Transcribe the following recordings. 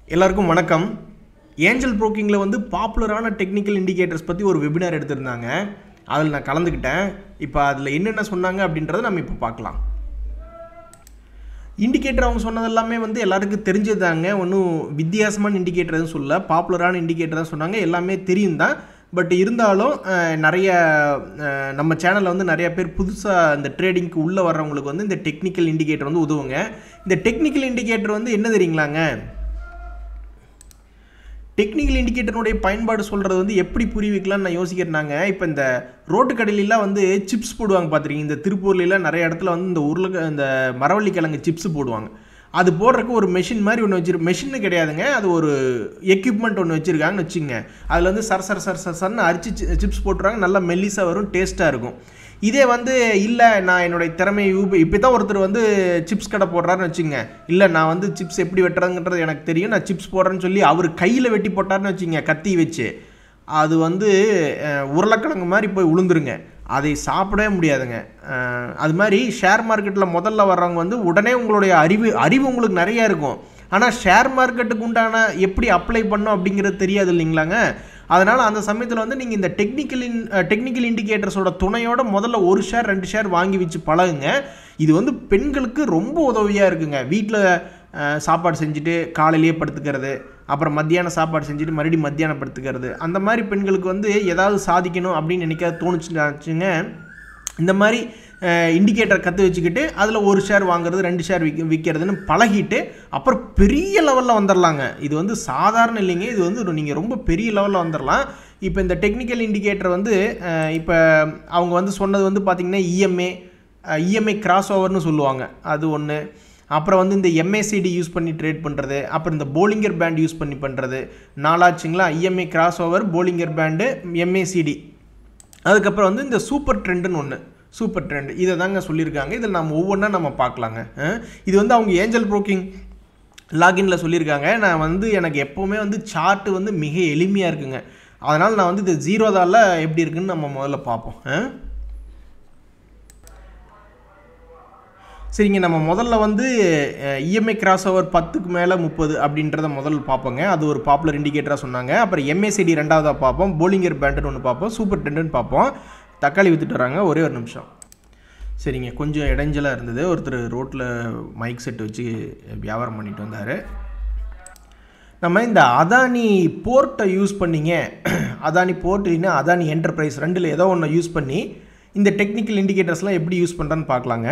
எல்லாருக்கும் வணக்கம். ஏஞ்சல் புரோக்கிங்ல வந்து பாப்புலரான டெக்னிக்கல் இண்டிகேட்டர்ஸ் பத்தி ஒரு வெபினார் எடுத்திருந்தாங்க. அதில் நான் கலந்துக்கிட்டேன். இப்போ அதில் என்னென்ன சொன்னாங்க அப்படின்றத நம்ம இப்போ பார்க்கலாம். இண்டிகேட்டர் அவங்க சொன்னது எல்லாமே வந்து எல்லாருக்கும் தெரிஞ்சதாங்க. ஒன்றும் வித்தியாசமான இண்டிகேட்டர் எதுவும் சொல்லல. பாப்புலரான இண்டிகேட்டர் தான் சொன்னாங்க. எல்லாமே தெரியும் தான். பட் இருந்தாலும் நிறைய நம்ம சேனலில் வந்து நிறைய பேர் புதுசாக இந்த ட்ரேடிங்க்கு உள்ளே வர்றவங்களுக்கு வந்து இந்த டெக்னிக்கல் இண்டிகேட்டர் வந்து உதவுங்க. இந்த டெக்னிக்கல் இண்டிகேட்டர் வந்து என்ன தெரியுங்களாங்க? டெக்னிக்கல் இண்டிகேட்டருடைய பயன்பாடு சொல்கிறது வந்து எப்படி புரிய வைக்கலாம்னு நான் யோசிக்கிறேன்னாங்க. இப்போ இந்த ரோட்டு கடையிலலாம் வந்து சிப்ஸ் போடுவாங்க பார்த்துருக்கீங்க. இந்த திருப்பூர்லாம் நிறைய இடத்துல வந்து இந்த மரவள்ளிக்கிழங்கு சிப்ஸ் போடுவாங்க. அது போடுறதுக்கு ஒரு மெஷின் மாதிரி ஒன்று மெஷின்னு கிடையாதுங்க, அது ஒரு எக்யூப்மெண்ட் ஒன்று வச்சுருக்காங்கன்னு வச்சுங்க. அதில் வந்து சர்ன்னு அரிச்சு சிப்ஸ் போட்டுருவாங்க. நல்லா மெல்லிஸாக வரும், டேஸ்ட்டாக இருக்கும். இதே வந்து இல்லை நான் என்னுடைய திறமையை இப்போ தான் ஒருத்தர் வந்து சிப்ஸ் கடை போடுறாருன்னு வச்சுங்க. இல்லை நான் வந்து சிப்ஸ் எப்படி வெட்டுறதுங்கிறது எனக்கு தெரியும், நான் சிப்ஸ் போடுறேன்னு சொல்லி அவர் கையில் வெட்டி போட்டார்னு வச்சுங்க, கத்தி வச்சு. அது வந்து உருளைக்கிழங்கு மாதிரி போய் உளுந்துருங்க, அதை சாப்பிடவே முடியாதுங்க. அது மாதிரி ஷேர் மார்க்கெட்டில் முதல்ல வர்றவங்க வந்து உடனே உங்களுடைய அறிவு உங்களுக்கு நிறையா இருக்கும். ஆனால் ஷேர் மார்க்கெட்டுக்கு உண்டான எப்படி அப்ளை பண்ணோம் அப்படிங்கிறது தெரியாது இல்லைங்களாங்க. அதனால் அந்த சமயத்தில் வந்து நீங்கள் இந்த டெக்னிக்கல் இண்டிகேட்டர்ஸோட துணையோட முதல்ல ஒரு ஷேர் 2 ஷேர் வாங்கி வச்சு பழகுங்க. இது வந்து பெண்களுக்கு ரொம்ப உதவியாக இருக்குங்க. வீட்டில் சாப்பாடு செஞ்சுட்டு காலையிலேயே படுத்துக்கிறது, அப்புறம் மத்தியானம் சாப்பாடு செஞ்சுட்டு மறுபடியும் மத்தியானம் படுத்துக்கிறது, அந்த மாதிரி பெண்களுக்கு வந்து ஏதாவது சாதிக்கணும் அப்படின்னு நினைக்காது தோணுச்சுங்க. இந்த மாதிரி இண்டிகேட்டர் கற்று வச்சுக்கிட்டு அதில் ஒரு ஷேர் வாங்குறது 2 ஷேர் விற்கிறதுன்னு பழகிட்டு அப்புறம் பெரிய லெவலில் வந்துடலாங்க. இது வந்து சாதாரண இல்லைங்க, இது வந்து நீங்கள் ரொம்ப பெரிய லெவலில் வந்துடலாம். இப்போ இந்த டெக்னிக்கல் இண்டிகேட்டர் வந்து இப்போ அவங்க வந்து சொன்னது வந்து பார்த்திங்கன்னா இஎம்ஏ கிராஸ் ஓவர்னு சொல்லுவாங்க, அது ஒன்று. அப்புறம் வந்து இந்த MACD யூஸ் பண்ணி ட்ரேட் பண்ணுறது, அப்புறம் இந்த போலிங்கர் பேண்ட் யூஸ் பண்ணி பண்ணுறது, நாலாச்சுங்களா. EMA cross over, Bollinger band, MACD. அதுக்கப்புறம் வந்து இந்த சூப்பர் ட்ரெண்ட் இதை தாங்க சொல்லியிருக்காங்க. இதில் நம்ம ஒவ்வொன்றா நம்ம பார்க்கலாங்க. இது வந்து அவங்க ஏஞ்சல் புரோக்கிங் லாகின்ல சொல்லியிருக்காங்க. நான் வந்து எனக்கு எப்போவுமே வந்து சார்ட்டு வந்து மிக எளிமையாக இருக்குங்க. அதனால் நான் வந்து இது 0 தாளில் எப்படி இருக்குன்னு நம்ம முதல்ல பார்ப்போம். சரிங்க, நம்ம முதல்ல வந்து இஎம்ஐ கிராஸ் ஓவர் 10க்கு மேலே 30 அப்படின்றத முதல்ல பார்ப்போங்க. அது ஒரு பாப்புலர் இண்டிகேட்டராக சொன்னாங்க. அப்புறம் MACD ரெண்டாவதாக பார்ப்போம், போலிங்கர் பேண்டுன்னு ஒன்று பார்ப்போம், சூப்பர் ட்ரெண்டுன்னு பார்ப்போம். தக்காளி விற்றுட்டு வராங்க, ஒரே ஒரு நிமிஷம். சரிங்க, கொஞ்சம் இடைஞ்சலாக இருந்தது. ஒருத்தர் ரோட்டில் மைக் செட் வச்சு வியாபாரம் பண்ணிட்டு வந்தார். நம்ம இந்த அதானி போர்ட்டை யூஸ் பண்ணிங்க, அதானி போர்ட் இல்லைன்னா அதானி என்டர்பிரைஸ் ரெண்டில் ஏதோ ஒன்று யூஸ் பண்ணி இந்த டெக்னிக்கல் இண்டிகேட்டர்ஸ்லாம் எப்படி யூஸ் பண்ணுறேன்னு பார்க்கலாங்க.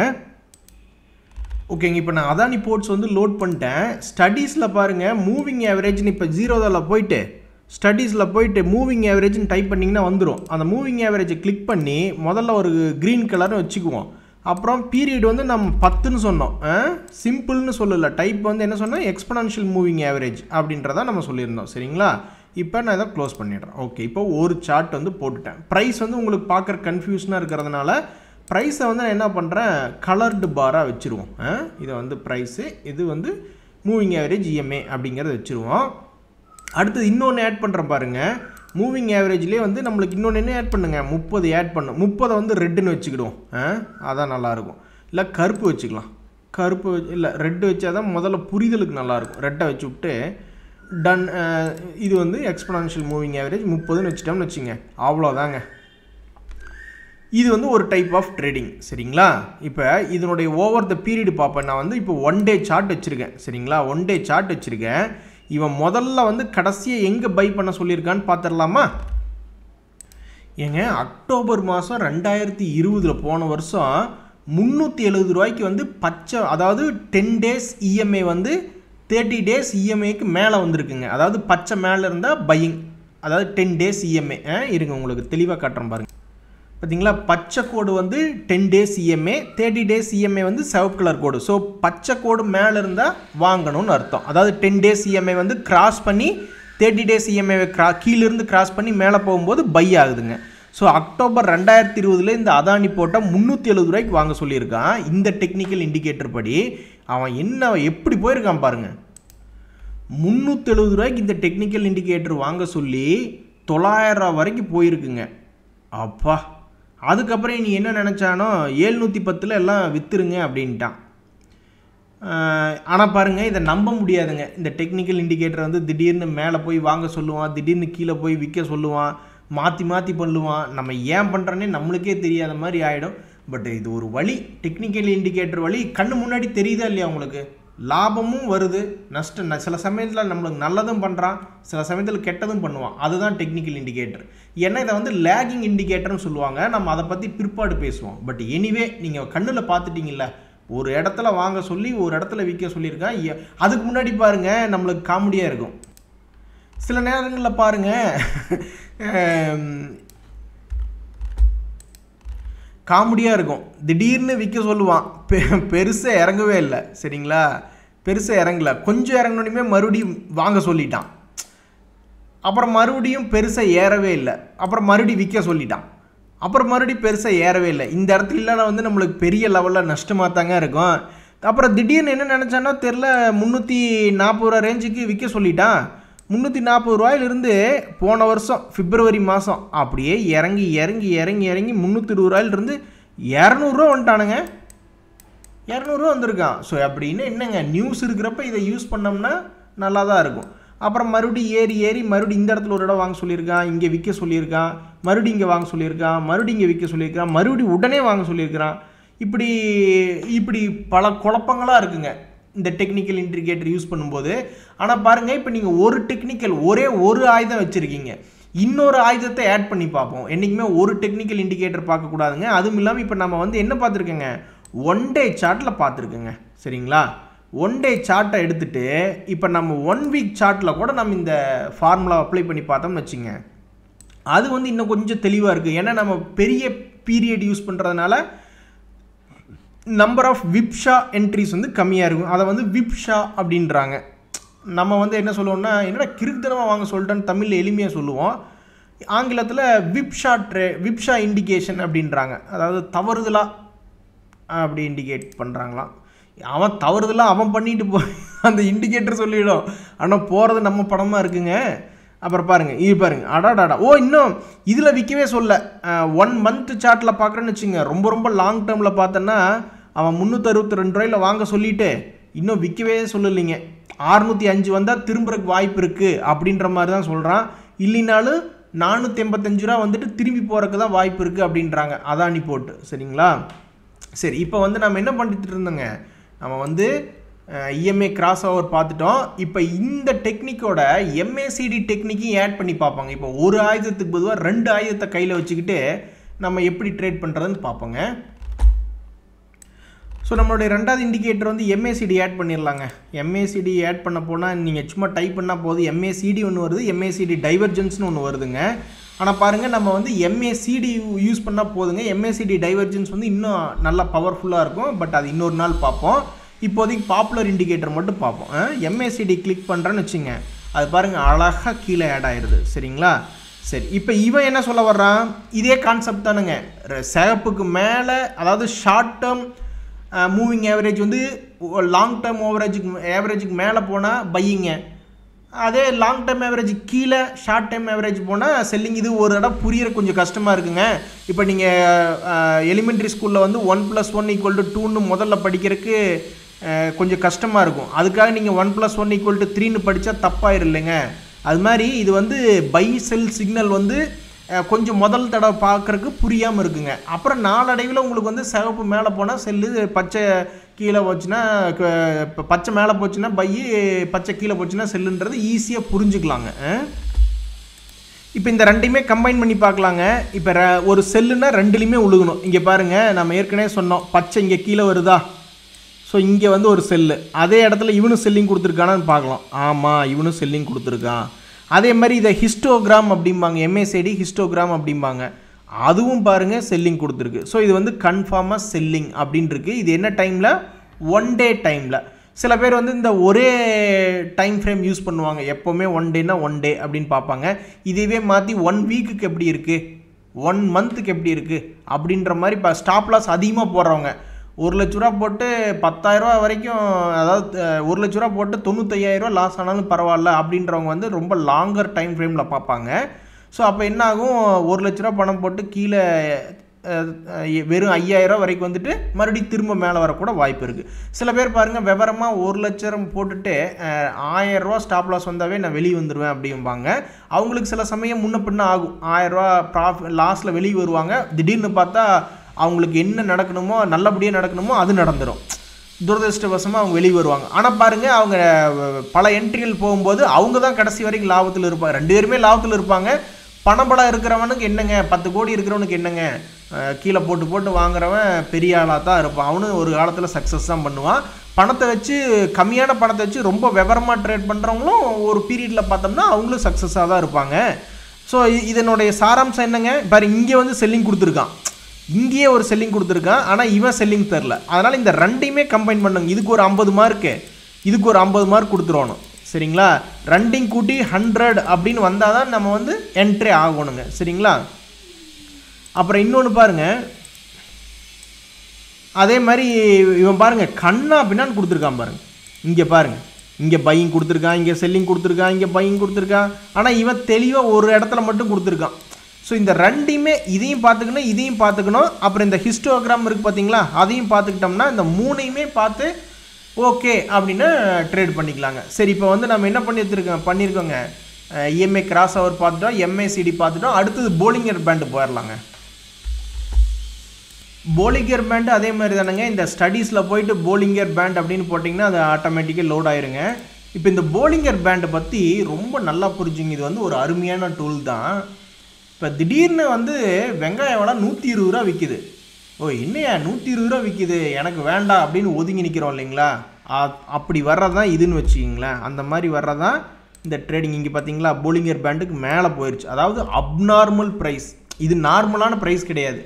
ஓகேங்க, இப்போ நான் அதானி போர்ட்ஸ் வந்து லோட் பண்ணிட்டேன். ஸ்டடீஸில் பாருங்கள், மூவிங் ஆவரேஜ்னு இப்போ 0 தாளில் போயிட்டு ஸ்டடீஸில் போயிட்டு மூவிங் ஆவரேஜ்னு டைப் பண்ணிங்கன்னா வந்துடும். அந்த மூவிங் ஆவரேஜை கிளிக் பண்ணி முதல்ல ஒரு க்ரீன் கலர்னு வச்சுக்குவோம். அப்புறம் பீரியட் வந்து நம்ம 10ன்னு சொன்னோம், சிம்பிள்னு சொல்லலை. டைப் வந்து என்ன சொன்னால் எக்ஸ்பனன்ஷியல் மூவிங் ஆவரேஜ் அப்படின்றத நம்ம சொல்லியிருந்தோம். சரிங்களா, இப்போ நான் இதை க்ளோஸ் பண்ணிடுறேன். ஓகே, இப்போ ஒரு சார்ட் வந்து போட்டுட்டேன். ப்ரைஸ் வந்து உங்களுக்கு பார்க்குற கன்ஃபியூஷனாக இருக்கிறதுனால ப்ரைஸை வந்து நான் என்ன பண்ணுறேன், கலர்டு பாராக வச்சுருவோம். இதை வந்து ப்ரைஸு, இது வந்து மூவிங் ஆவரேஜ் EMA அப்படிங்கிறத வச்சுருவோம். அடுத்தது இன்னொன்று ஆட் பண்ணுறேன் பாருங்கள். மூவிங் ஆவரேஜ்லேயே வந்து நம்மளுக்கு இன்னொன்று என்ன ஆட் பண்ணுங்க, 30 ஆட் பண்ணும். 30 வந்து ரெட்டுன்னு வச்சுக்கிடுவோம். அதான் நல்லாயிருக்கும். இல்லை கருப்பு வச்சுக்கலாம். கருப்பு இல்லை ரெட்டு வச்சா தான் முதல்ல புரிதலுக்கு நல்லாயிருக்கும். ரெட்டை வச்சு விட்டு டன். இது வந்து எக்ஸ்பனன்ஷியல் மூவிங் ஆவரேஜ் 30ன்னு வச்சுட்டோம்னு வச்சுங்க, அவ்வளோதாங்க. இது வந்து ஒரு டைப் ஆஃப் ட்ரேடிங். சரிங்களா, இப்போ இதனுடைய ஓவர் த பீரியட் பார்ப்பேன். நான் வந்து இப்போ 1 டே சார்ட் வச்சுருக்கேன். சரிங்களா, 1 டே சார்ட் வச்சுருக்கேன். இவன் முதல்ல வந்து கடைசியாக எங்கே பை பண்ண சொல்லியிருக்கான்னு பார்த்துடலாமா? ஏங்க, அக்டோபர் மாதம் 2020 போன வருஷம் 370 ரூபாய்க்கு வந்து பச்சை, அதாவது 10 டேஸ் EMA வந்து 30 டேஸ் EMAக்கு மேலே வந்திருக்குங்க. அதாவது பச்சை மேலே இருந்தால் பையிங், அதாவது 10 டேஸ் EMA. இருங்க உங்களுக்கு தெளிவாக காட்டுறேன் பாருங்கள். பார்த்தீங்களா, பச்சை கோடு வந்து 10 டேஸ் EMA, 30 டேஸ் EMA வந்து சிவப்பு கலர் கோடு. ஸோ பச்சை கோடு மேலே இருந்தால் வாங்கணும்னு அர்த்தம். அதாவது 10 டேஸ் EMA வந்து கிராஸ் பண்ணி 30 டேஸ் EMA கீழிருந்து கிராஸ் பண்ணி மேலே போகும்போது பை ஆகுதுங்க. ஸோ அக்டோபர் 2020 இந்த அதானி போட்டால் 370 ரூபாய்க்கு வாங்க சொல்லியிருக்கான். இந்த டெக்னிக்கல் இண்டிகேட்டர் படி அவன் எப்படி போயிருக்கான் பாருங்கள். 370 ரூபாய்க்கு இந்த டெக்னிக்கல் இண்டிகேட்டர் வாங்க சொல்லி 900 ரூபா வரைக்கும் போயிருக்குங்க. அப்பா, அதுக்கப்புறம் நீ என்ன நினச்சானோ 710 எல்லாம் விற்றுருங்க அப்படின்ட்டான். ஆனால் பாருங்கள் இதை நம்ப முடியாதுங்க. இந்த டெக்னிக்கல் இண்டிகேட்டர் வந்து திடீர்னு மேலே போய் வாங்க சொல்லுவான், திடீர்னு கீழே போய் விற்க சொல்லுவான், மாற்றி மாற்றி பண்ணுவான். நம்ம ஏன் பண்ணுறோன்னே நம்மளுக்கே தெரியாத மாதிரி ஆகிடும். பட் இது ஒரு வழி, டெக்னிக்கல் இண்டிகேட்டர் வழி கண்ணு முன்னாடி தெரியுதா இல்லையா உங்களுக்கு? லாபமும் வருது, நஷ்டம் சில சமயத்தில் நம்மளுக்கு நல்லதும் பண்ணுறான், சில சமயத்தில் கெட்டதும் பண்ணுவான். அதுதான் டெக்னிக்கல் இண்டிகேட்டர். ஏன்னா இதை வந்து லேகிங் இண்டிகேட்டர்னு சொல்லுவாங்க. நம்ம அதை பற்றி பிற்பாடு பேசுவோம். பட் எனிவே நீங்கள் கண்ணில் பார்த்துட்டிங்கள, ஒரு இடத்துல வாங்க சொல்லி ஒரு இடத்துல விற்க சொல்லியிருக்கான். அதுக்கு முன்னாடி பாருங்கள் நம்மளுக்கு காமெடியாக இருக்கும். சில நேரங்களில் பாருங்கள் காமெடியாக இருக்கும். திடீர்னு விற்க சொல்லுவான், பெருசாக இறங்கவே இல்லை, சரிங்களா? பெருசாக இறங்கல, கொஞ்சம் இறங்கினோடனே மறுபடியும் வாங்க சொல்லிட்டான். அப்புறம் மறுபடியும் பெருசாக ஏறவே இல்லை, அப்புறம் மறுபடியும் விற்க சொல்லிட்டான், அப்புறம் மறுபடியும் பெருசாக ஏறவே இல்லை. இந்த இடத்துல வந்து நம்மளுக்கு பெரிய லெவலில் நஷ்டமாக தாங்க இருக்கும். அப்புறம் திடீர்னு என்ன நினச்சானோ தெரில, 340 ரூபா ரேஞ்சுக்கு விற்க சொல்லிட்டான். 340 ரூபாயிலிருந்து போன வருஷம் பிப்ரவரி மாதம் அப்படியே இறங்கி இறங்கி இறங்கி இறங்கி 320 ரூபாயிலிருந்து 200 ரூபா வந்துட்டானுங்க. 200 ரூபா வந்திருக்கான். ஸோ அப்படின்னு என்னங்க, நியூஸ் இருக்கிறப்ப இதை யூஸ் பண்ணோம்னா நல்லா தான் இருக்கும். அப்புறம் மறுபடியும் ஏறி ஏறி மறுபடியும் இந்த இடத்துல ஒரு இடம் வாங்க சொல்லியிருக்கான், இங்கே விற்க சொல்லியிருக்கான், மறுபடியும் இங்கே வாங்க சொல்லியிருக்கான், மறுபடியும் இங்கே விற்க சொல்லியிருக்கான், மறுபடியும் உடனே வாங்க சொல்லியிருக்கிறான். இப்படி பல குழப்பங்களாக இருக்குங்க இந்த டெக்னிக்கல் இண்டிகேட்டர் யூஸ் பண்ணும்போது. ஆனால் பாருங்கள், இப்போ நீங்கள் ஒரு டெக்னிக்கல் ஒரே ஒரு ஆயுதம் வச்சுருக்கீங்க, இன்னொரு ஆயுதத்தை ஆட் பண்ணி பார்ப்போம். என்றைக்குமே ஒரு டெக்னிக்கல் இண்டிகேட்டர் பார்க்கக்கூடாதுங்க. அதுவும் இல்லாமல் இப்போ நம்ம வந்து என்ன பார்த்துருக்கோங்க, ஒன் டே சார்ட்டில் பார்த்துருக்கோங்க, சரிங்களா? ஒன் டே சார்ட்டை எடுத்துகிட்டு இப்போ நம்ம 1 வீக் சார்ட்டில் கூட நம்ம இந்த ஃபார்முலா அப்ளை பண்ணி பார்த்தோம்னு வச்சுங்க, அது வந்து இன்னும் கொஞ்சம் தெளிவாக இருக்குது. ஏன்னா நம்ம பெரிய பீரியட் யூஸ் பண்ணுறதுனால நம்பர் ஆஃப் விப்ஷா என்ட்ரிஸ் வந்து கம்மியாக இருக்கும். அதை வந்து விப்ஷா அப்படின்றாங்க. நம்ம வந்து என்ன சொல்லுவோம்னா, என்னடா கிறுக்குத்தனமாக வாங்க சொல்லிட்டேன்னு தமிழில் எளிமையாக சொல்லுவோம். ஆங்கிலத்தில் விப்ஷா இண்டிகேஷன் அப்படின்றாங்க. அதாவது தவறுதலாக அப்படி இண்டிகேட் பண்ணுறாங்களாம். அவன் தவறுதலாக அவன் பண்ணிட்டு போய் அந்த இண்டிகேட்டர் சொல்லிவிடும். ஆனால் போகிறது நம்ம படமாக இருக்குங்க. அப்புறம் பாருங்கள், இது பாருங்கள், அடாடாடா, ஓ இன்னும் இதில் விற்கவே சொல்ல. 1 மந்த் சார்ட்டில் பார்க்குறேன்னு வச்சுங்க, ரொம்ப லாங் டேர்மில் பார்த்தோன்னா அவன் 362 ரூபாயில் வாங்க சொல்லிவிட்டு இன்னும் விற்கவே சொல்லலைங்க. 605 வந்தால் திரும்புறதுக்கு வாய்ப்பு இருக்குது அப்படின்ற மாதிரி தான் சொல்கிறான். இல்லைனாலும் 485 ரூபா வந்துட்டு திரும்பி போகிறதுக்கு தான் வாய்ப்பு இருக்குது அப்படின்றாங்க அதானி போர்ட், சரிங்களா? சரி, இப்போ வந்து நம்ம என்ன பண்ணிட்டு இருந்தோங்க, நம்ம வந்து EMA கிராஸ் ஓவர் பார்த்துட்டோம். இப்போ இந்த டெக்னிக்கோட MACD டெக்னிக்கையும் ஆட் பண்ணி பார்ப்பாங்க. இப்போ ஒரு ஆயுதத்துக்கு பொதுவாக 2 ஆயுதத்தை கையில் வச்சுக்கிட்டு நம்ம எப்படி ட்ரேட் பண்ணுறதுன்னு பார்ப்போங்க. ஸோ நம்மளுடைய ரெண்டாவது இண்டிகேட்டர் வந்து MACD ஆட் பண்ணிடலாங்க. MACD ஆட் பண்ண போனால் நீங்கள் சும்மா டைப் பண்ணால் போதும், MACD ஒன்று வருது, MACD டைவர்ஜென்ஸ்னு ஒன்று வருதுங்க. ஆனால் பாருங்கள், நம்ம வந்து MACD யூஸ் பண்ணால் போதுங்க. MACD டைவர்ஜென்ஸ் வந்து இன்னும் நல்லா பவர்ஃபுல்லாக இருக்கும். பட் அது இன்னொரு நாள் பார்ப்போம். இப்போதைக்கு பாப்புலர் இண்டிகேட்டர் மட்டும் பார்ப்போம். MACD கிளிக் பண்ணுறேன்னு வச்சுங்க, அது பாருங்கள் அழகாக கீழே ஆட் ஆயிடுது, சரிங்களா? சரி, இப்போ இவன் என்ன சொல்ல வர்றான், இதே கான்செப்ட் தானுங்க. சிகப்புக்கு மேலே, அதாவது ஷார்ட் டேர்ம் மூவிங் ஆவரேஜ் வந்து லாங் டேர்ம் ஆவரேஜுக்கு மேலே போனால் பையிங்க, அதே லாங் டேர்ம் ஆவரேஜ் கீழே ஷார்ட் டைம் ஆவரேஜ் போனால் செல்லிங். இது ஒரு இடம் புரியிற கொஞ்சம் கஷ்டமாக இருக்குங்க. இப்போ நீங்கள் எலிமெண்ட்ரி ஸ்கூலில் வந்து 1+1 = 2ன்னு முதல்ல படிக்கிறதுக்கு கொஞ்சம் கஷ்டமாக இருக்கும். அதுக்காக நீங்கள் 1+1 = 3ன்னு படித்தா தப்பாயிரும் இல்லைங்க. அது மாதிரி இது வந்து பை செல் சிக்னல் வந்து கொஞ்சம் முதல் தடவை பார்க்குறதுக்கு புரியாமல் இருக்குங்க. அப்புறம் நாளடைவில் உங்களுக்கு வந்து சிவப்பு மேலே போனால் செல்லு, பச்சை கீழே போச்சுன்னா, பச்சை மேலே போச்சுன்னா பை, பச்சை கீழே போச்சுன்னா செல்லுன்றது ஈஸியாக புரிஞ்சுக்கலாங்க. இப்போ இந்த ரெண்டையுமே கம்பைன் பண்ணி பார்க்கலாங்க. இப்போ ஒரு செல்லுன்னா ரெண்டுலேயுமே உழுகணும். இங்கே பாருங்கள், நம்ம ஏற்கனவே சொன்னோம், பச்சை இங்கே கீழே வருதா, ஸோ இங்கே வந்து ஒரு செல்லு, அதே இடத்துல இவனும் செல்லிங் கொடுத்துருக்கானான்னு பார்க்கலாம். ஆமாம், இவனும் செல்லிங் கொடுத்துருக்கான். அதே மாதிரி இதை ஹிஸ்டோகிராம் அப்படிம்பாங்க, MACD ஹிஸ்டோகிராம் அப்படிம்பாங்க, அதுவும் பாருங்கள் செல்லிங் கொடுத்துருக்கு. ஸோ இது வந்து கன்ஃபார்மாக செல்லிங் அப்படின்ட்டுருக்கு. இது என்ன டைமில், 1 டே டைமில். சில பேர் வந்து இந்த ஒரே டைம் ஃப்ரேம் யூஸ் பண்ணுவாங்க, எப்போவுமே 1 டேனா 1 டே அப்படின்னு பார்ப்பாங்க. இதுவே மாற்றி 1 வீக்குக்கு எப்படி இருக்குது, 1 மந்த்துக்கு எப்படி இருக்குது அப்படின்ற மாதிரி. இப்போ ஸ்டாப் லாஸ் அதிகமாக போடுறவங்க 1 லட்ச ரூபா போட்டு 10,000 ரூபா வரைக்கும், அதாவது 1 லட்ச ரூபா போட்டு 95,000 ரூபா லாஸ் ஆனாலும் பரவாயில்ல அப்படின்றவங்க வந்து ரொம்ப லாங்கர் டைம் ஃப்ரேமில் பார்ப்பாங்க. ஸோ அப்போ என்ன ஆகும், 1 லட்ச ரூபா பணம் போட்டு கீழே வெறும் 5000 வரைக்கும் வந்துட்டு மறுபடியும் திரும்ப மேலே வரக்கூட வாய்ப்பு இருக்குது. சில பேர் பாருங்கள் விவரமாக 1 லட்சம் போட்டுட்டு 1000 ரூபா ஸ்டாப் லாஸ் வந்தாவே நான் வெளியே வந்துடுவேன் அப்படிம்பாங்க. அவங்களுக்கு சில சமயம் முன்ன பின்ன ஆகும். 1000 ரூபா லாஸில் வெளியே வருவாங்க. திடீர்னு பார்த்தா அவங்களுக்கு என்ன நடக்கணுமோ நல்லபடியாக நடக்கணுமோ அது நடந்துடும். துரதிருஷ்டவசமாக அவங்க வெளியே வருவாங்க. ஆனால் பாருங்கள் அவங்க பல என்ட்ரிகள் போகும்போது அவங்க தான் கடைசி வரைக்கும் லாபத்தில் இருப்பாங்க. 2 பேருமே லாபத்தில் இருப்பாங்க. பணபலம் இருக்கிறவனுக்கு என்னங்க, 10 கோடி இருக்கிறவனுக்கு என்னங்க, கீழே போட்டு போட்டு வாங்குறவன் பெரிய ஆளாக தான் இருப்பான். அவனு ஒரு காலத்தில் சக்ஸஸ் தான் பண்ணுவான். பணத்தை வச்சு கம்மியான பணத்தை வச்சு ரொம்ப விவரமாக ட்ரேட் பண்ணுறவங்களும் ஒரு பீரியடில் பார்த்தோம்னா அவங்களும் சக்ஸஸாக தான் இருப்பாங்க. ஸோ இதனுடைய சாராம்சம் என்னங்க, பாரு இங்கே வந்து செல்லிங் கொடுத்துருக்கான், இங்கேயே ஒரு செல்லிங் கொடுத்துருக்கான், ஆனால் இவன் செல்லிங் தரல. அதனால் இந்த ரெண்டையுமே கம்பைன் பண்ணுங்க. இதுக்கு ஒரு 50 மார்க்கு, இதுக்கு ஒரு 50 மார்க் கொடுத்துருவானும். சரிங்களா? ரெண்டையும் கூட்டி 100 அப்படின்னு வந்தால் தான் நம்ம வந்து என்ட்ரி ஆகணுங்க. சரிங்களா? அப்புறம் இன்னொன்று பாருங்கள், அதே மாதிரி இவன் பாருங்கள் கண்ணா பின்னான்னு கொடுத்துருக்கான் பாருங்கள். இங்கே பாருங்கள், இங்கே பையிங் கொடுத்துருக்கான், இங்கே செல்லிங் கொடுத்துருக்கான், இங்கே பையிங் கொடுத்துருக்கான். ஆனால் இவன் தெளிவாக ஒரு இடத்துல மட்டும் கொடுத்துருக்கான். ஸோ இந்த ரெண்டையுமே இதையும் பார்த்துக்கணும், இதையும் பார்த்துக்கணும். அப்புறம் இந்த ஹிஸ்டோகிராம் இருக்குது பார்த்தீங்களா, அதையும் பார்த்துக்கிட்டோம்னா இந்த 3ஐயுமே பார்த்து ஓகே அப்படின்னு ட்ரேட் பண்ணிக்கலாங்க. சரி, இப்போ வந்து நம்ம என்ன பண்ணியிருக்கோங்க, EMA கிராஸ் ஓவர் பார்த்துட்டோம், MACD பார்த்துட்டோம். அடுத்தது போலிங்கர் பேண்டு போயிடலாங்க. போலிங்கர் பேண்டு அதே மாதிரி தானுங்க. இந்த ஸ்டடீஸில் போயிட்டு போலிங்கர் பேண்ட் அப்படின்னு போட்டிங்கன்னா அது ஆட்டோமேட்டிக்காக லோட் ஆயிருங்க. இப்போ இந்த போலிங்கர் பேண்டை பற்றி ரொம்ப நல்லா புரிஞ்சுங்க. இது வந்து ஒரு அருமையான டூல் தான். இப்போ திடீர்னு வந்து வெங்காயம் விலை 120 ரூபா விற்கிது. ஓ என்னையா 120 ரூபா விற்கிது, எனக்கு வேண்டாம் அப்படின்னு ஒதுங்கி நிற்கிறோம் இல்லைங்களா, அப்படி வர்றதான் இதுன்னு வச்சுக்கிங்களேன். அந்த மாதிரி வர்றதான் இந்த ட்ரேடிங். இங்கே பார்த்தீங்களா போலிங்கர் பேண்டுக்கு மேலே போயிடுச்சு. அதாவது அப்நார்மல் ப்ரைஸ், இது நார்மலான ப்ரைஸ் கிடையாது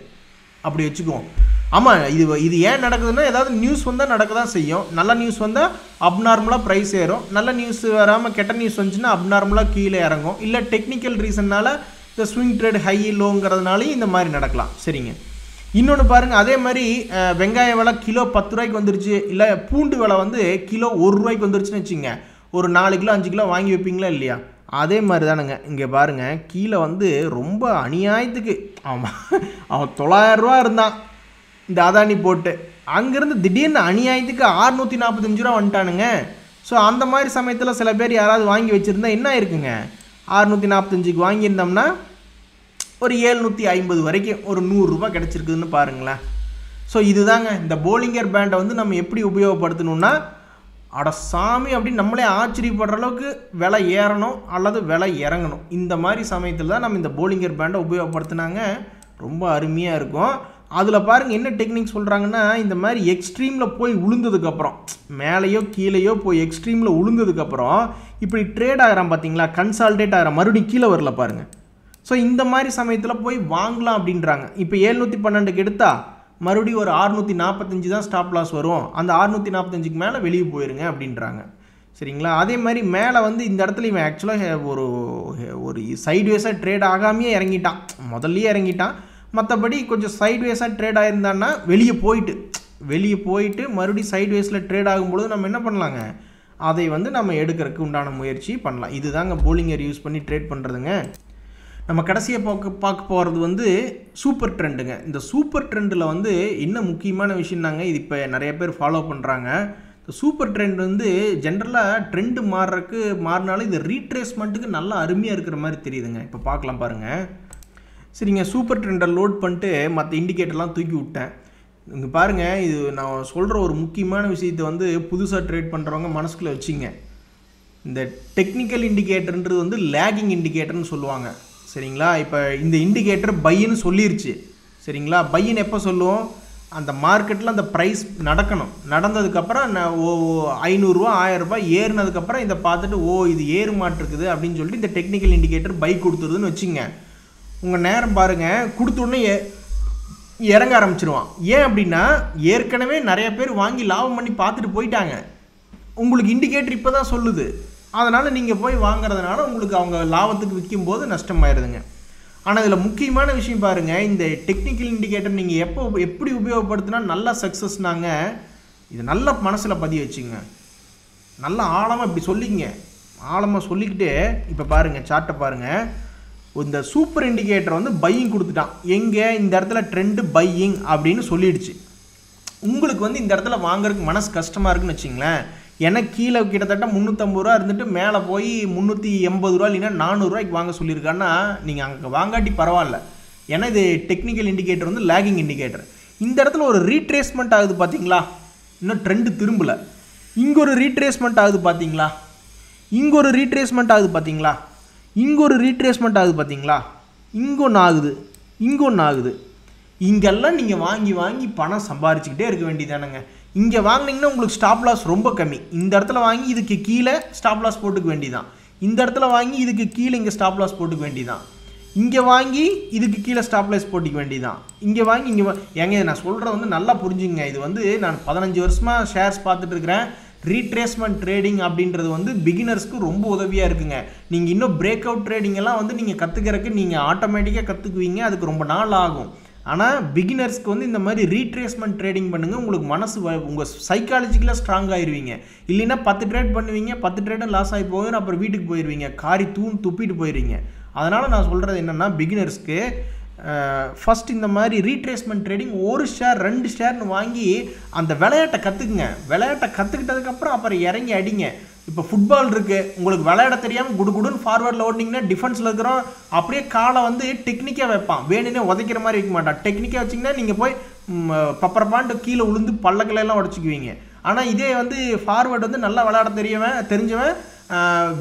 அப்படி வச்சுக்குவோம். ஆமாம், இது ஏன் நடக்குதுன்னா ஏதாவது நியூஸ் வந்தால் நடக்க தான் செய்யும். நல்ல நியூஸ் வந்தால் அப்நார்மலாக ப்ரைஸ் ஏறும், நல்ல நியூஸ் வராமல் கெட்ட நியூஸ் வந்துச்சுன்னா அப்நார்மலாக கீழே இறங்கும். இல்லை டெக்னிக்கல் ரீசன்னால் இந்த ஸ்விங் ட்ரேட் ஹை லோங்கிறதுனாலையும் இந்த மாதிரி நடக்கலாம். சரிங்க. இன்னொன்று பாருங்கள், அதே மாதிரி வெங்காய விலை கிலோ 10 ரூபாய்க்கு வந்துருச்சு, இல்லை பூண்டு விலை வந்து கிலோ 1 ரூபாய்க்கு வந்துருச்சுன்னு வச்சுங்க, ஒரு 4 கிலோ 5 கிலோ வாங்கி வைப்பீங்களா இல்லையா? அதே மாதிரி தானுங்க இங்கே பாருங்கள், கீழே வந்து ரொம்ப அநியாயத்துக்கு அவன் 900 ரூபா இருந்தான் இந்த அதானி போட்டு, அங்கேருந்து திடீர்னு அநியாயத்துக்கு 645 ரூபா வந்துட்டானுங்க. ஸோ அந்த மாதிரி சமயத்தில் சில பேர் யாராவது வாங்கி வச்சுருந்தா என்ன இருக்குங்க, 645க்கு வாங்கியிருந்தோம்னா ஒரு 750 வரைக்கும் ஒரு 100 ரூபா கிடச்சிருக்குதுன்னு பாருங்களேன். ஸோ இதுதாங்க இந்த போலிங்கர் பேண்டை வந்து நம்ம எப்படி உபயோகப்படுத்தணும்னா, அட சாமி அப்படின்னு நம்மளே ஆச்சரியப்படுற அளவுக்கு விலை ஏறணும் அல்லது விலை இறங்கணும். இந்த மாதிரி சமயத்தில் தான் நம்ம இந்த போலிங்கர் பேண்டை உபயோகப்படுத்தினாங்க, ரொம்ப அருமையாக இருக்கும். அதில் பாருங்கள் என்ன டெக்னிக் சொல்கிறாங்கன்னா, இந்த மாதிரி எக்ஸ்ட்ரீமில் போய் உளுந்ததுக்கப்புறம், மேலேயோ கீழேயோ போய் எக்ஸ்ட்ரீமில் உளுந்ததுக்கப்புறம் இப்படி ட்ரேட் ஆகிறான் பார்த்தீங்களா, கன்சால்டேட் ஆகிறான், மறுபடியும் கீழே வரல பாருங்கள். ஸோ இந்த மாதிரி சமயத்தில் போய் வாங்கலாம் அப்படின்றாங்க. இப்போ 712க்கு எடுத்தால் மறுபடியும் ஒரு 645 தான் ஸ்டாப் லாஸ் வரும், அந்த 645க்கு மேலே வெளியே போயிருங்க அப்படின்றாங்க. சரிங்களா? அதே மாதிரி மேலே வந்து இந்த இடத்துல இவன் ஆக்சுவலாக ஒரு சைட்வேஸாக ட்ரேட் ஆகாமையே இறங்கிட்டான், முதல்லையே இறங்கிட்டான். மற்றபடி கொஞ்சம் சைட்வேஸாக ட்ரேட் ஆகியிருந்தான்னா வெளியே போயிட்டு மறுபடியும் சைட்வேஸில் ட்ரேட் ஆகும்பொழுது நம்ம என்ன பண்ணலாங்க, அதை வந்து நம்ம எடுக்கிறதுக்கு உண்டான முயற்சி பண்ணலாம். இதுதாங்க போலிங்கர் யூஸ் பண்ணி ட்ரேட் பண்ணுறதுங்க. நம்ம கடைசியாக பார்க்க போகிறது வந்து சூப்பர் ட்ரெண்டுங்க. இந்த சூப்பர் ட்ரெண்டில் வந்து என்ன முக்கியமான விஷயம்னாங்க, இது இப்போ நிறைய பேர் ஃபாலோ பண்ணுறாங்க. இந்த சூப்பர் ட்ரெண்ட் வந்து ஜென்ரலாக ட்ரெண்டு மாறினாலும் இந்த ரீட்ரேஸ்மெண்ட்டுக்கு நல்லா அருமையாக இருக்கிற மாதிரி தெரியுதுங்க. இப்போ பார்க்கலாம் பாருங்கள். சரிங்க, சூப்பர் ட்ரெண்டை லோட் பண்ணிட்டு மற்ற இண்டிகேட்டர்லாம் தூக்கி விட்டேன். இங்கே பாருங்கள், இது நான் சொல்கிற ஒரு முக்கியமான விஷயத்தை வந்து புதுசாக ட்ரேட் பண்ணுறவங்க மனசுக்குள்ளே வச்சுங்க. இந்த டெக்னிக்கல் இண்டிகேட்டர்ன்றது வந்து லேகிங் இண்டிகேட்டர்னு சொல்லுவாங்க. சரிங்களா? இப்போ இந்த இண்டிகேட்டர் பையின்னு சொல்லிருச்சு. சரிங்களா? பையின்னு எப்போ சொல்லுவோம், அந்த மார்க்கெட்டில் அந்த ப்ரைஸ் நடந்ததுக்கப்புறம் 500 ரூபா 1000 ரூபாய் ஏறினதுக்கப்புறம் இதை பார்த்துட்டு இது ஏறு மாட்டிருக்குது அப்படின்னு சொல்லிட்டு இந்த டெக்னிக்கல் இண்டிகேட்டர் பை கொடுத்துருதுன்னு வச்சுங்க. உங்கள் நேரம் பாருங்கள், கொடுத்தோடனே இறங்க ஆரம்பிச்சிருவான். ஏன் அப்படின்னா ஏற்கனவே நிறைய பேர் வாங்கி லாபம் பண்ணி பார்த்துட்டு போயிட்டாங்க. உங்களுக்கு இண்டிகேட்டர் இப்போ தான் சொல்லுது, அதனால் நீங்கள் போய் வாங்குறதுனால உங்களுக்கு அவங்க லாபத்துக்கு விற்கும்போது நஷ்டமாயிருதுங்க. ஆனால் இதில் முக்கியமான விஷயம் பாருங்கள், இந்த டெக்னிக்கல் இண்டிகேட்டர் நீங்கள் எப்படி உபயோகப்படுத்தினா நல்லா சக்ஸஸ்னாங்க, இது நல்லா மனசில் பதிய வச்சுங்க. நல்லா ஆழமாக இப்படி சொல்லிங்க, ஆழமாக சொல்லிக்கிட்டு இப்போ பாருங்கள் சார்ட்டை பாருங்கள். இந்த சூப்பர் இண்டிகேட்டர் வந்து பையிங் கொடுத்துட்டான். எங்கே இந்த இடத்துல ட்ரெண்டு பையிங் அப்படின்னு சொல்லிடுச்சு. உங்களுக்கு வந்து இந்த இடத்துல வாங்குறதுக்கு மனசு கஷ்டமாக இருக்குன்னு வச்சிங்களேன். எனக்கு கீழே கிட்டத்தட்ட 350 ரூபா இருந்துட்டு மேலே போய் 380 ரூபா இல்லைன்னா 400 ரூபாய்க்கு வாங்க சொல்லியிருக்காங்கன்னா நீங்கள் அங்கே வாங்காட்டி பரவாயில்ல. ஏன்னா இது டெக்னிக்கல் இண்டிகேட்டர் வந்து லேகிங் இண்டிகேட்டர். இந்த இடத்துல ஒரு ரீட்ரேஸ்மெண்ட் ஆகுது பார்த்தீங்களா, இன்னும் ட்ரெண்டு திரும்பலை. இங்கே ஒரு ரீட்ரேஸ்மெண்ட் ஆகுது பார்த்தீங்களா, இங்கே ஒரு ரீட்ரேஸ்மெண்ட் ஆகுது பார்த்தீங்களா, இங்கே ஒரு ரீட்ரேஸ்மெண்ட் ஆகுது பார்த்தீங்களா, இங்கே ஒன்று ஆகுது, இங்கே ஒன்று ஆகுது. இங்கெல்லாம் நீங்கள் வாங்கி பணம் சம்பாரிச்சுக்கிட்டே இருக்க வேண்டியதானுங்க. இங்கே வாங்கினீங்கன்னா உங்களுக்கு ஸ்டாப் லாஸ் ரொம்ப கம்மி. இந்த இடத்துல வாங்கி இதுக்கு கீழே ஸ்டாப் லாஸ் போட்டுக்க வேண்டியதான். இந்த இடத்துல வாங்கி இதுக்கு கீழே இங்கே ஸ்டாப் லாஸ் போட்டுக்க வேண்டியதான். இங்கே வாங்கி இதுக்கு கீழே ஸ்டாப் லாஸ் போட்டுக்க வேண்டியதான். இங்கே வாங்கி ஏங்க நான் சொல்கிறது வந்து நல்லா புரிஞ்சுங்க. இது வந்து நான் 15 வருஷமாக ஷேர்ஸ் பார்த்துட்டு இருக்கிறேன். ரீட்ரேஸ்மெண்ட் ட்ரேடிங் அப்படின்றது வந்து பிகினர்ஸ்க்கு ரொம்ப உதவியாக இருக்குங்க. நீங்கள் இன்னும் பிரேக் அவுட் ட்ரேடிங் எல்லாம் வந்து நீங்கள் கற்றுக்கிறதுக்கு நீங்கள் ஆட்டோமேட்டிக்காக கற்றுக்குவீங்க. அதுக்கு ரொம்ப நாள் ஆகும். ஆனால் பிகினர்ஸ்க்கு வந்து இந்த மாதிரி ரீட்ரேஸ்மெண்ட் ட்ரேடிங் பண்ணுங்கள். உங்களுக்கு மனசு உங்கள் சைக்காலஜிக்கலாக ஸ்ட்ராங் ஆயிடுவீங்க. இல்லைன்னா 10 ட்ரேட் பண்ணுவீங்க, 10 ட்ரேடும் லாஸ் ஆகி போயிடும். அப்புறம் வீட்டுக்கு போயிடுவீங்க, காரி துப்பிட்டு போயிடுவீங்க. அதனால் நான் சொல்கிறது என்னென்னா பிகினர்ஸ்க்கு ஃபஸ்ட் இந்த மாதிரி ரீட்ரேஸ்மெண்ட் ட்ரேடிங் 1 ஷேர் 2 ஷேர்னு வாங்கி அந்த விளையாட்டை கற்றுக்குங்க. விளையாட்டை கற்றுக்கிட்டதுக்கப்புறம் அப்புறம் இறங்கி அடிங்க. இப்போ ஃபுட்பால் இருக்குது, உங்களுக்கு விளையாட தெரியாமல் குடுன்னு ஃபார்வர்டில் ஓட்டிங்கன்னா டிஃபென்ஸில் இருக்கிறோம் அப்படியே காலை வந்து டெக்னிக்காக வைப்பான். வேணுன்னே உதைக்கிற மாதிரி வைக்க மாட்டான். டெக்னிக்காக வச்சிங்கன்னா நீங்கள் போய் பப்பரப்பாண்டு கீழே உளுந்து பல்லக்கலையெல்லாம் உடச்சிக்குவீங்க. ஆனால் இதே வந்து ஃபார்வர்டு வந்து நல்லா விளையாட தெரிஞ்சவன்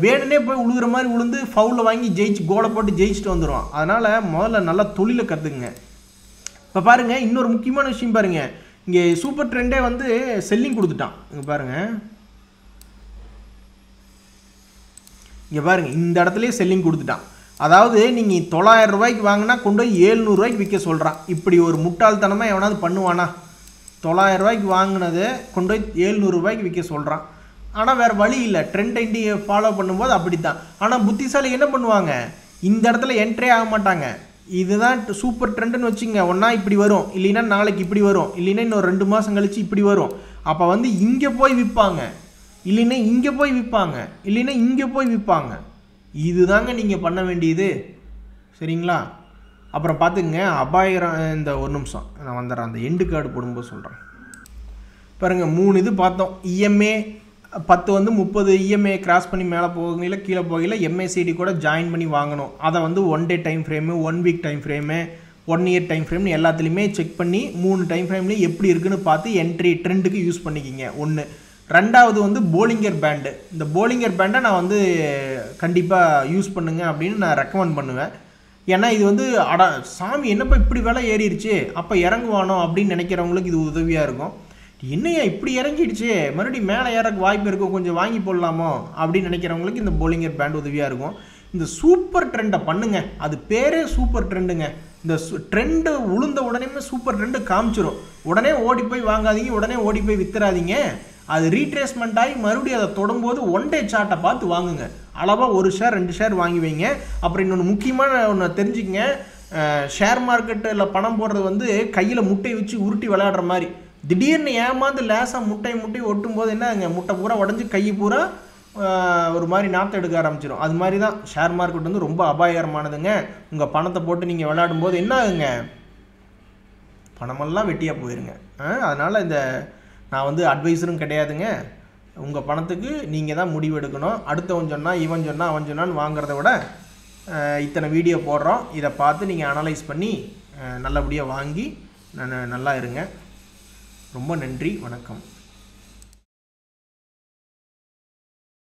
வேணுன்னே போய் உழுகுற மாதிரி உளுந்து ஃபவுலில் வாங்கி கோலை போட்டு ஜெயிச்சுட்டு வந்துடுவான். அதனால் முதல்ல நல்லா தொழிலை கற்றுக்குங்க. இப்போ பாருங்கள், இன்னொரு முக்கியமான விஷயம் பாருங்கள். இங்கே சூப்பர் ட்ரெண்டே வந்து செல்லிங் கொடுத்துட்டான். இங்கே பாருங்கள், இங்கே பாருங்கள், இந்த இடத்துலையே செல்லிங் கொடுத்துட்டான். அதாவது நீங்கள் 900 ரூபாய்க்கு வாங்கினா கொண்டு போய் 700 ரூபாய்க்கு விற்க சொல்கிறான். இப்படி ஒரு முட்டாள்தனமாக எவனாவது பண்ணுவானா? 900 ரூபாய்க்கு வாங்கினதை கொண்டு போய் 700 ரூபாய்க்கு விற்க சொல்கிறான். ஆனால் வேறு வழி இல்லை, ட்ரெண்ட் ஐண்டியை ஃபாலோ பண்ணும்போது அப்படி தான். ஆனால் புத்திசாலி என்ன பண்ணுவாங்க, இந்த இடத்துல என்ட்ரே ஆக மாட்டாங்க. இதுதான் சூப்பர் ட்ரெண்டுன்னு வச்சுங்க. ஒன்றா இப்படி வரும், இல்லைன்னா நாளைக்கு இப்படி வரும், இல்லைன்னா இன்னொரு 2 மாதம் கழித்து இப்படி வரும். அப்போ வந்து இங்கே போய் விற்பாங்க, இல்லைன்னா இங்கே போய் விற்பாங்க, இல்லைன்னா இங்கே போய் விற்பாங்க. இதுதாங்க நீங்கள் பண்ண வேண்டியது. சரிங்களா? அப்புறம் பார்த்துக்குங்க, அபாயம். இந்த ஒரு நிமிஷம் நான் வந்துடுறேன், அந்த எண்டு கார்டு போடும்போது சொல்கிறேன். பாருங்கள், 3 இது பார்த்தோம். EMA 10 வந்து 30 EMA கிராஸ் பண்ணி மேலே போகல, கீழே போகல, MACD கூட ஜாயின் பண்ணி வாங்கணும். அதை வந்து 1 day time frame, 1 week time frame, 1 year time ஃப்ரேம்னு எல்லாத்துலேயுமே செக் பண்ணி 3 டைம் ஃப்ரேம்லேயும் எப்படி இருக்குன்னு பார்த்து என்ட்ரி ட்ரெண்டுக்கு யூஸ் பண்ணிக்கிங்க. 1. 2வது வந்து போலிங்கர் பேண்டு. இந்த போலிங்கர் பேண்டை நான் வந்து கண்டிப்பாக யூஸ் பண்ணுங்க அப்படின்னு நான் ரெக்கமெண்ட் பண்ணுவேன். ஏன்னா இது வந்து சாமி என்னப்பா இப்படி விலை ஏறிடுச்சு, அப்போ இறங்குவானோ அப்படின்னு நினைக்கிறவங்களுக்கு இது உதவியாக இருக்கும். என்னையா இப்படி இறங்கிடுச்சு, மறுபடியும் மேலே ஏறக்கு வாய்ப்பு இருக்கும், கொஞ்சம் வாங்கி போடலாமோ அப்படின்னு நினைக்கிறவங்களுக்கு இந்த போலிங்கர் பேண்ட் உதவியாக இருக்கும். இந்த சூப்பர் ட்ரெண்டை பண்ணுங்க, அது பேரே சூப்பர் ட்ரெண்டுங்க. இந்த ட்ரெண்டு உளுந்த உடனே சூப்பர் ட்ரெண்டு காமிச்சிடும். உடனே ஓடி போய் வாங்காதீங்க, உடனே ஓடி போய் வித்துறாதீங்க. அது ரீட்ரேஸ்மெண்ட் ஆகி மறுபடியும் அதை தொடும்போது 1 டே சார்ட்டை பார்த்து வாங்குங்க. அளவாக 1 ஷேர் 2 ஷேர் வாங்கி வைங்க. அப்புறம் இன்னொன்று முக்கியமான ஒன்று தெரிஞ்சுக்கங்க, ஷேர் மார்க்கெட்டில் பணம் போடுறது வந்து கையில் முட்டை வச்சு உருட்டி விளையாடுற மாதிரி. திடீர்னு ஏமாந்து லேசாக முட்டை ஒட்டும் போது என்னங்க, முட்டை பூரா உடஞ்சி கை பூரா ஒரு மாதிரி நாற்றம் எடுக்க ஆரம்பிச்சிடும். அது மாதிரி தான் ஷேர் மார்க்கெட் வந்து ரொம்ப அபாயகரமானதுங்க. உங்கள் பணத்தை போட்டு நீங்கள் விளையாடும் போது என்ன ஆகுங்க, பணமெல்லாம் வெட்டியாக போயிருங்க. அதனால் இந்த நான் வந்து அட்வைஸரும் கிடையாதுங்க. உங்கள் பணத்துக்கு நீங்கள் தான் முடிவு எடுக்கணும். அடுத்தவன் சொன்னால் இவன் சொன்னால் அவன் சொன்னான்னு வாங்குறத விட இத்தனை வீடியோ போடுறோம், இதை பார்த்து நீங்கள் அனலைஸ் பண்ணி நல்லபடியாக வாங்கி நல்லா இருங்க. ரொம்ப நன்றி, வணக்கம்.